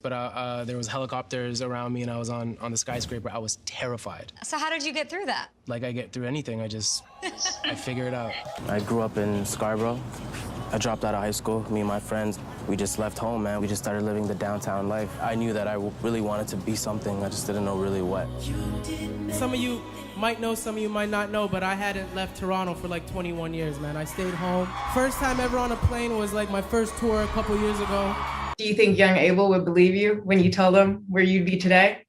But there was helicopters around me and I was on the skyscraper. I was terrified. So how did you get through that? Like I get through anything, I figure it out. I grew up in Scarborough. I dropped out of high school. Me and my friends, we just left home, man. We just started living the downtown life. I knew that I really wanted to be something. I just didn't know really what. Some of you might know, some of you might not know, but I hadn't left Toronto for like 21 years, man. I stayed home. First time ever on a plane was like my first tour a couple years ago. Do you think young Abel would believe you when you told him where you'd be today?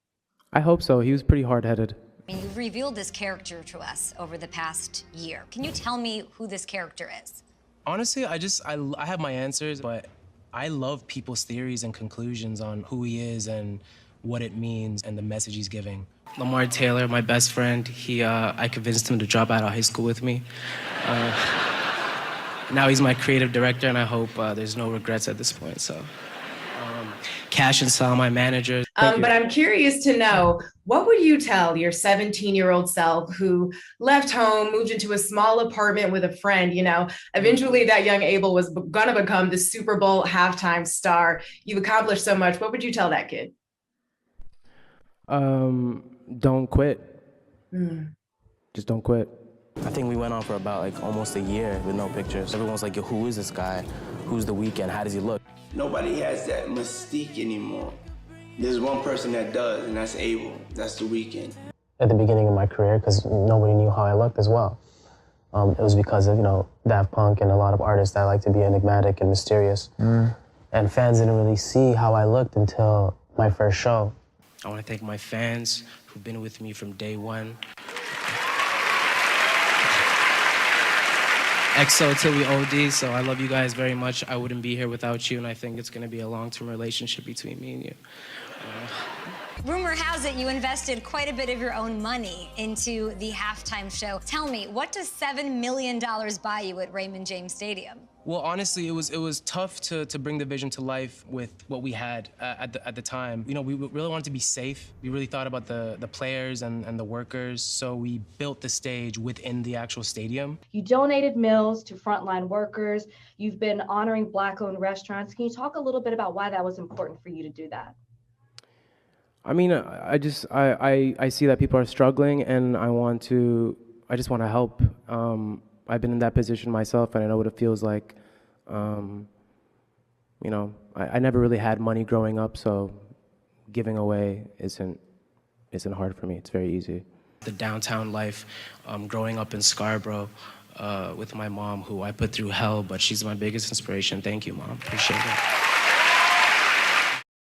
I hope so. He was pretty hard-headed. I mean, you've revealed this character to us over the past year. Can you tell me who this character is? Honestly, I have my answers, but I love people's theories and conclusions on who he is and what it means and the message he's giving. Lamar Taylor, my best friend, I convinced him to drop out of high school with me. Now he's my creative director, and I hope there's no regrets at this point, so. Cash and Sal, my manager. But I'm curious to know, what would you tell your 17-year-old self who left home, moved into a small apartment with a friend, you know, eventually that young Abel was gonna become the Super Bowl halftime star. You've accomplished so much. What would you tell that kid? Don't quit. Just don't quit. I think we went on for about like almost a year with no pictures. Everyone's like, yo, who is this guy? Who's The Weeknd? How does he look? Nobody has that mystique anymore. There's one person that does, and that's Abel. That's The Weeknd. At the beginning of my career, because nobody knew how I looked as well. It was because of, you know, Daft Punk and a lot of artists that like to be enigmatic and mysterious. And fans didn't really see how I looked until my first show. I want to thank my fans who've been with me from day one. EXO till we OD, so I love you guys very much. I wouldn't be here without you, and I think it's going to be a long-term relationship between me and you. Rumor has it you invested quite a bit of your own money into the halftime show. Tell me, what does $7 million buy you at Raymond James Stadium? Well, honestly, it was tough to bring the vision to life with what we had at the time. You know, we really wanted to be safe. We really thought about the players and the workers, so we built the stage within the actual stadium. You donated meals to frontline workers. You've been honoring Black-owned restaurants. Can you talk a little bit about why that was important for you to do that? I mean, I see that people are struggling, and I just want to help. I've been in that position myself, and I know what it feels like. You know, I never really had money growing up, so giving away isn't hard for me. It's very easy. The downtown life, growing up in Scarborough with my mom, who I put through hell, but she's my biggest inspiration. Thank you, Mom. Appreciate it.